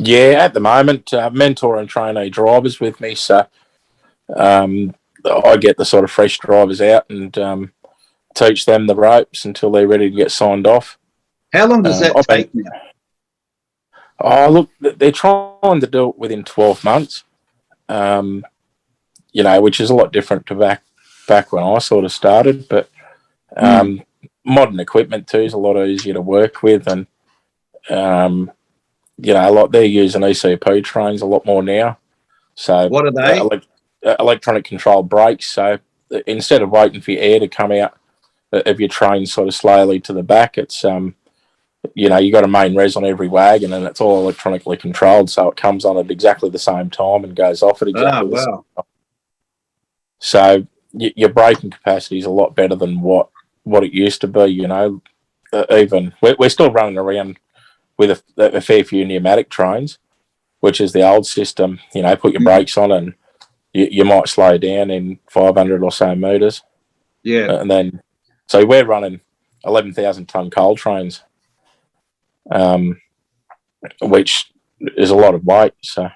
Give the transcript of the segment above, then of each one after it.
Yeah, at the moment, mentor and trainee drivers with me, so I get the sort of fresh drivers out and teach them the ropes until they're ready to get signed off. How long does that take now? Oh, look, they're trying to do it within 12 months, which is a lot different to back when I sort of started. But modern equipment too is a lot easier to work with, and they're using ECP trains a lot more now. So what are they? Electronic controlled brakes. So instead of waiting for your air to come out of your train sort of slowly to the back, it's you got a main res on every wagon, and it's all electronically controlled, so it comes on at exactly the same time and goes off at exactly the same time. So your braking capacity is a lot better than what it used to be. Even we're still running around with a fair few pneumatic trains, which is the old system. Put your brakes on and you might slow down in 500 or so meters. Yeah, and then so we're running 11,000 ton coal trains. Which is a lot of weight. So,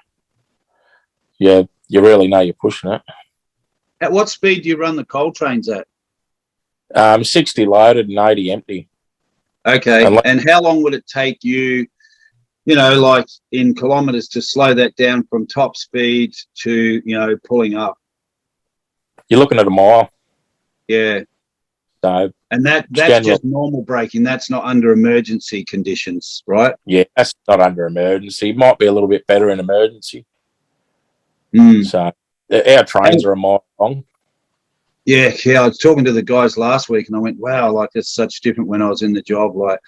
yeah, you really know you're pushing it. At what speed do you run the coal trains at? 60 loaded and 80 empty. Okay. And how long would it take you, like in kilometres, to slow that down from top speed to, pulling up? You're looking at a mile. Yeah. So, and that's just normal braking. That's not under emergency conditions, right? Yeah, that's not under emergency. It might be a little bit better in emergency. So our trains are a mile long. Yeah. I was talking to the guys last week, and I went, "Wow, like it's such different when I was in the job. Like,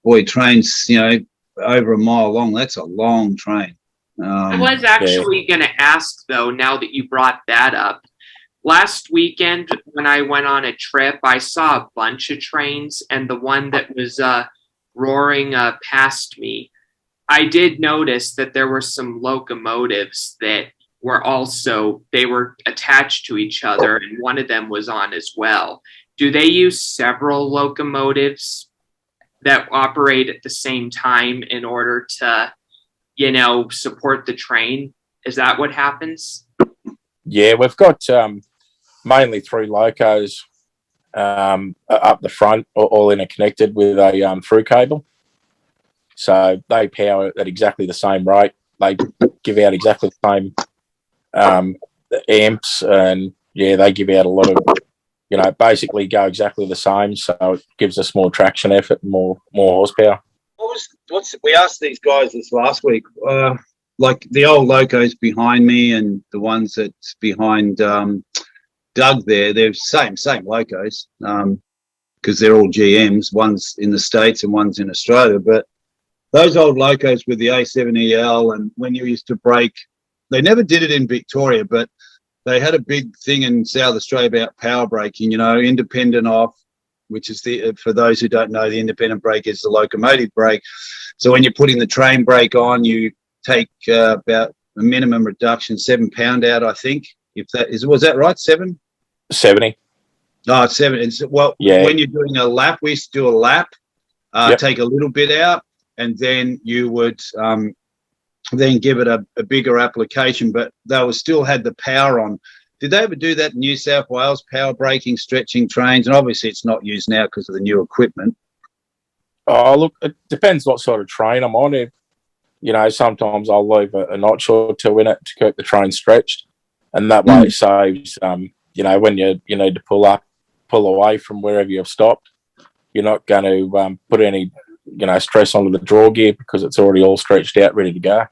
boy, trains, over a mile long. That's a long train." I was actually going to ask though. Now that you brought that up. Last weekend, when I went on a trip, I saw a bunch of trains, and the one that was roaring past me, I did notice that there were some locomotives that were they were attached to each other, and one of them was on as well. Do they use several locomotives that operate at the same time in order to, support the train? Is that what happens? Yeah, we've got mainly 3 locos up the front, all interconnected with a through cable. So they power at exactly the same rate. They give out exactly the same amps, and they give out a lot of, basically go exactly the same. So it gives us more traction effort, more horsepower. We asked these guys this last week. Like the old locos behind me and the ones that's behind Doug there, they're same locos because they're all GMs. One's in the States and one's in Australia. But those old locos with the A7EL, and when you used to brake, they never did it in Victoria, but they had a big thing in South Australia about power braking, independent off, which is for those who don't know, the independent brake is the locomotive brake. So when you're putting the train brake on, you take about a minimum reduction, 7 pound out, I think. Was that right? 70? Oh, 7. When you're doing a lap, we used to do a lap, take a little bit out, and then you would then give it a bigger application, but they still had the power on. Did they ever do that in New South Wales, power braking, stretching trains? And obviously it's not used now because of the new equipment. Oh, look, it depends what sort of train I'm on. Sometimes I'll leave a notch or 2 in it to keep the train stretched. And that way it saves, when you need to pull away from wherever you've stopped, you're not going to put any, stress onto the draw gear because it's already all stretched out, ready to go.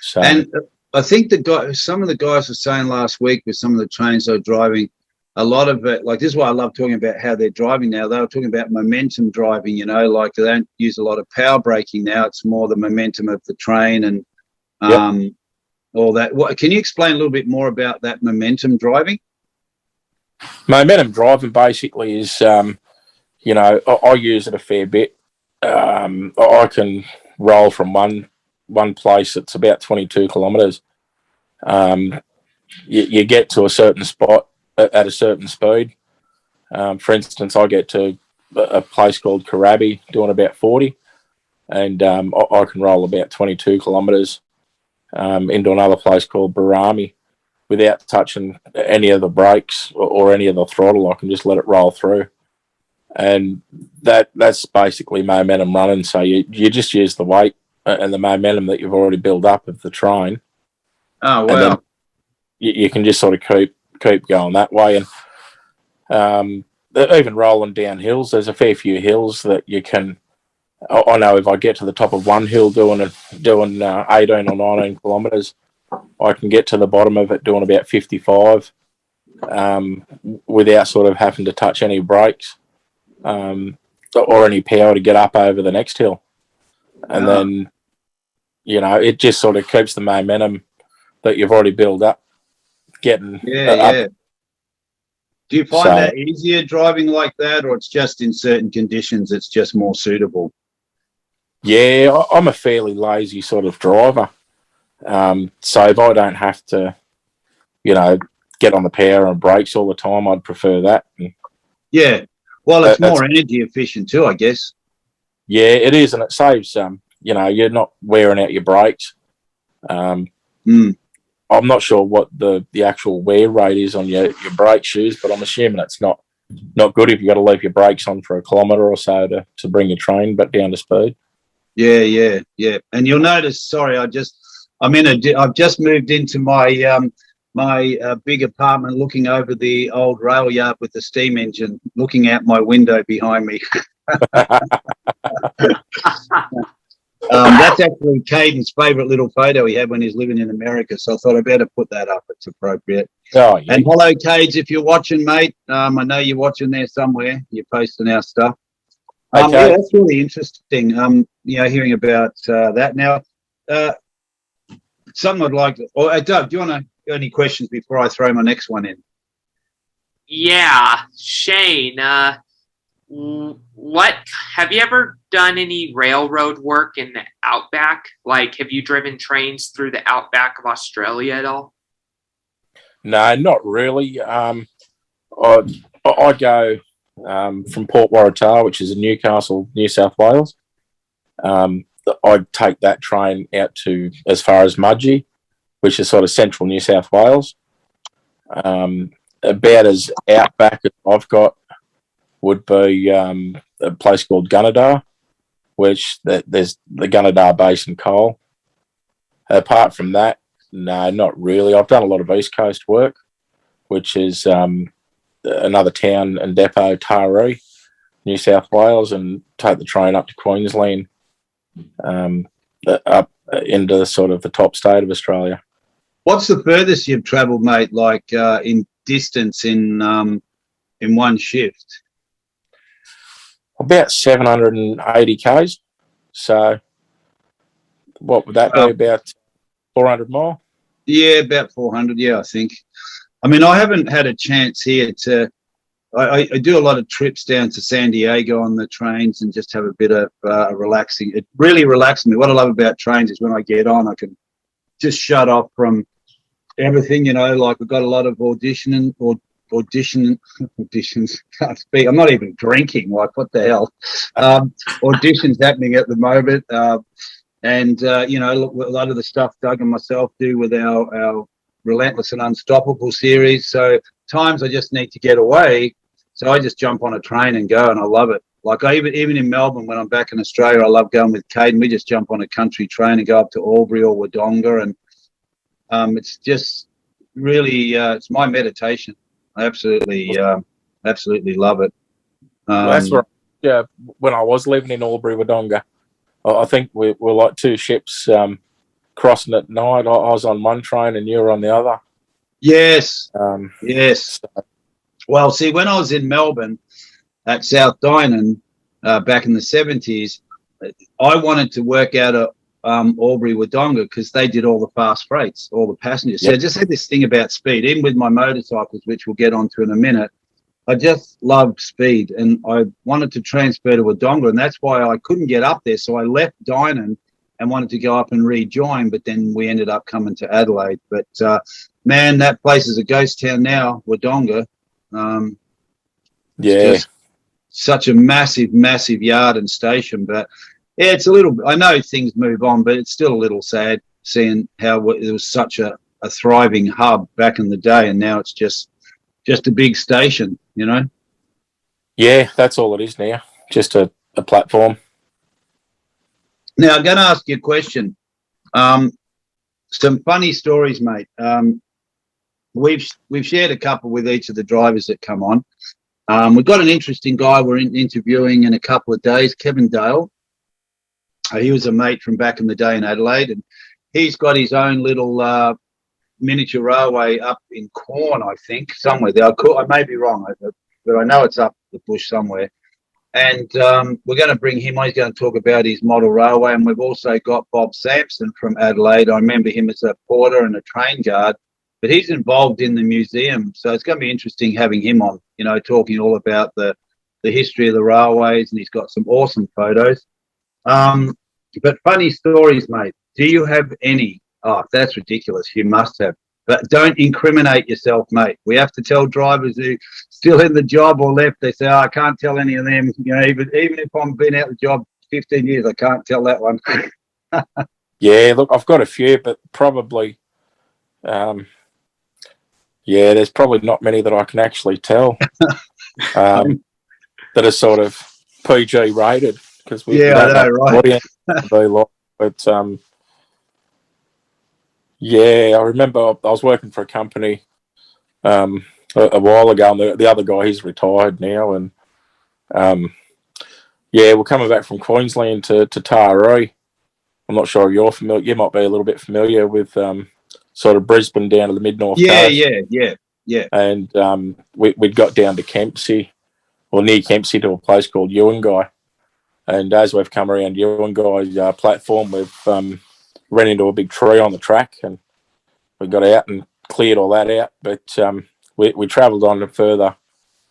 So, and I think some of the guys were saying last week with some of the trains they're driving, a lot of it, like this is why I love talking about how they're driving now. They were talking about momentum driving, like they don't use a lot of power braking now. It's more the momentum of the train and all that. Can you explain a little bit more about that momentum driving? Momentum driving basically is, I use it a fair bit. I can roll from one place that's about 22 kilometres. You get to a certain spot at a certain speed. For instance, I get to a place called Karabi doing about 40. and I can roll about 22 kilometres into another place called Barami without touching any of the brakes or any of the throttle. I can just let it roll through. And that's basically momentum running. So you just use the weight and the momentum that you've already built up of the train. Oh, wow. And then you can just sort of keep going that way. And even rolling down hills, there's a fair few hills that you can. I know if I get to the top of one hill doing 18 or 19 kilometres, I can get to the bottom of it doing about 55 without sort of having to touch any brakes or any power to get up over the next hill. And then, it just sort of keeps the momentum that you've already built up getting up. Do you find that easier driving like that, or it's just in certain conditions it's just more suitable? Yeah, I'm a fairly lazy sort of driver. So if I don't have to, get on the power and brakes all the time, I'd prefer that. Yeah. Well, it's more energy efficient too, I guess. Yeah, it is, and it saves, you're not wearing out your brakes. I'm not sure what the actual wear rate is on your brake shoes, but I'm assuming it's not good if you've got to leave your brakes on for a kilometre or so to bring your train back down to speed. Yeah. And you'll notice, I've just moved into my my big apartment, looking over the old rail yard with the steam engine, looking out my window behind me. That's actually Caden's favourite little photo he had when he was living in America, so I thought I'd better put that up. It's appropriate. Oh, yeah. And hello, Cades, if you're watching, mate. I know you're watching there somewhere. You're posting our stuff. Okay. Yeah, that's really interesting. Hearing about that now. Something I'd like to. Doug, do you want to any questions before I throw my next one in? Yeah, Shane. What have you ever done any railroad work in the Outback? Like, have you driven trains through the Outback of Australia at all? No, not really. I go from Port Waratah, which is in Newcastle, New South Wales. I'd take that train out to as far as Mudgee, which is sort of central New South Wales. About as outback as I've got would be a place called Gunnedah, which there's the Gunnedah Basin coal. Apart from that, no, not really. I've done a lot of East Coast work, which is another town and depot, Taree, New South Wales, and take the train up to Queensland, up into sort of the top state of Australia. What's the furthest you've travelled, mate? Like in distance in one shift? About 780 k's. So, what would that be? About 400 mile? Yeah, about 400. Yeah, I think. I mean, I haven't had a chance here to. I do a lot of trips down to San Diego on the trains and just have a bit of relaxing. It really relaxes me. What I love about trains is when I get on, I can just shut off from everything. Like we've got a lot of auditions. Can't speak. I'm not even drinking. Like, what the hell? Auditions happening at the moment. And a lot of the stuff Doug and myself do with our Relentless and Unstoppable series. So times I just need to get away. So I just jump on a train and go, and I love it. Like even in Melbourne, when I'm back in Australia, I love going with Caden. We just jump on a country train and go up to Albury or Wodonga, and it's just really it's my meditation. I absolutely love it. Well, that's right. Yeah, when I was living in Albury, Wodonga, I think we're like two ships crossing at night. I was on one train and you were on the other. Yes. Yes. So. Well, see, when I was in Melbourne at South Dynon back in the 70s, I wanted to work out of Albury Wodonga because they did all the fast freights, all the passengers. Yep. So I just had this thing about speed, even with my motorcycles, which we'll get onto in a minute. I just loved speed, and I wanted to transfer to Wodonga, and that's why I couldn't get up there. So I left Dynon and wanted to go up and rejoin, but then we ended up coming to Adelaide. But, man, that place is a ghost town now, Wodonga. Yeah. Such a massive, massive yard and station. But, Yeah, it's a little. I know things move on, but it's still a little sad seeing how it was such a thriving hub back in the day, and now it's just a big station. Yeah, that's all it is now. Just a platform. Now I'm going to ask you a question. Some funny stories, mate. We've shared a couple with each of the drivers that come on. We've got an interesting guy we're interviewing in a couple of days, Kevin Dale. He was a mate from back in the day in Adelaide, and he's got his own little miniature railway up in Quorn, I think, somewhere there. I may be wrong, but I know it's up the bush somewhere. And we're going to bring him on. He's going to talk about his model railway. And we've also got Bob Sampson from Adelaide. I remember him as a porter and a train guard, but he's involved in the museum. So it's going to be interesting having him on, talking all about the history of the railways. And he's got some awesome photos. But funny stories, mate. Do you have any? Oh, that's ridiculous. You must have. But don't incriminate yourself, mate. We have to tell drivers who still in the job or left. They say, I can't tell any of them. Even if I've been out the job 15 years, I can't tell that one. Yeah, look, I've got a few, but probably, there's probably not many that I can actually tell that are sort of PG rated, because we don't know, right? But I remember I was working for a company a while ago, and the other guy, he's retired now, and we're coming back from Queensland to Taree. I'm not sure if you're familiar. You might be a little bit familiar with sort of Brisbane down to the mid-north coast. Yeah. And we'd got down to Kempsey, or near Kempsey, to a place called Ewangai. And as we've come around Ewangai's platform, we've ran into a big tree on the track, and we got out and cleared all that out. But we travelled on a further,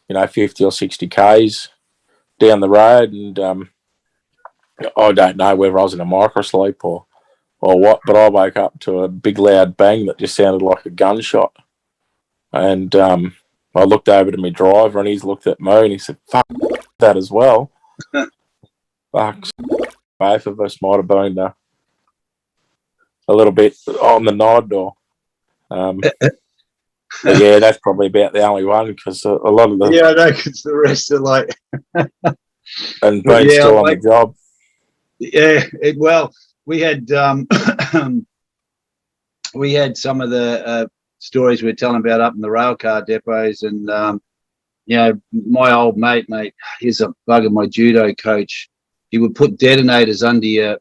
50 or 60 k's down the road, and I don't know whether I was in a microsleep or what, but I woke up to a big loud bang that just sounded like a gunshot. And I looked over to my driver, and he's looked at me, and he said, "Fuck that as well." Fuck, both of us might have been a little bit on the nod, or but yeah, that's probably about the only one, because a lot of the I know, because the rest are like and being still on the job. Yeah, we had we had some of the stories we were telling about up in the railcar depots, and my old mate, he's a bugger, my judo coach. He would put detonators under your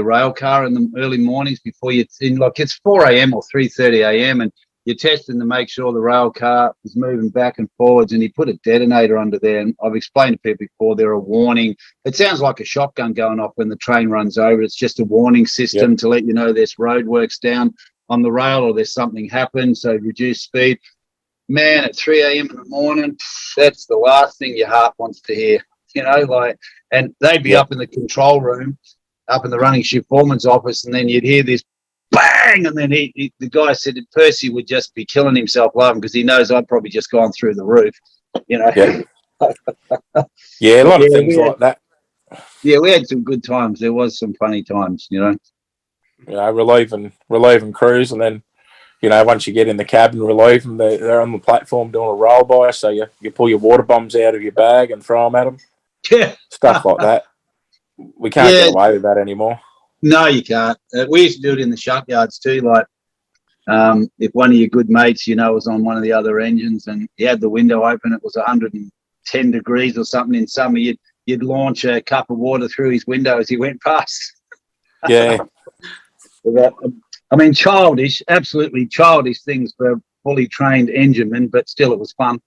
rail car in the early mornings before it's 4 a.m. or 3:30 a.m. and you're testing to make sure the rail car is moving back and forwards, and he put a detonator under there. And I've explained to people before, they're a warning. It sounds like a shotgun going off when the train runs over. It's just a warning system to let you know there's roadworks down on the rail or there's something happened, so reduce speed. Man, at 3 a.m. in the morning, that's the last thing your heart wants to hear. And they'd be up in the control room, up in the running shift foreman's office, and then you'd hear this bang, and then the guy said that Percy would just be killing himself laughing because he knows I'd probably just gone through the roof. A lot of things like that. Yeah, we had some good times. There was some funny times, relieving crews, and then once you get in the cabin, relieve them. They're on the platform doing a roll by, so you pull your water bombs out of your bag and throw them at them. Yeah, stuff like that. We can't get away with that anymore. No, you can't. We used to do it in the shipyards too. Like, if one of your good mates, was on one of the other engines and he had the window open, it was 110 degrees or something in summer, you'd launch a cup of water through his window as he went past. Yeah. I mean, absolutely childish things for fully trained enginemen, but still it was fun.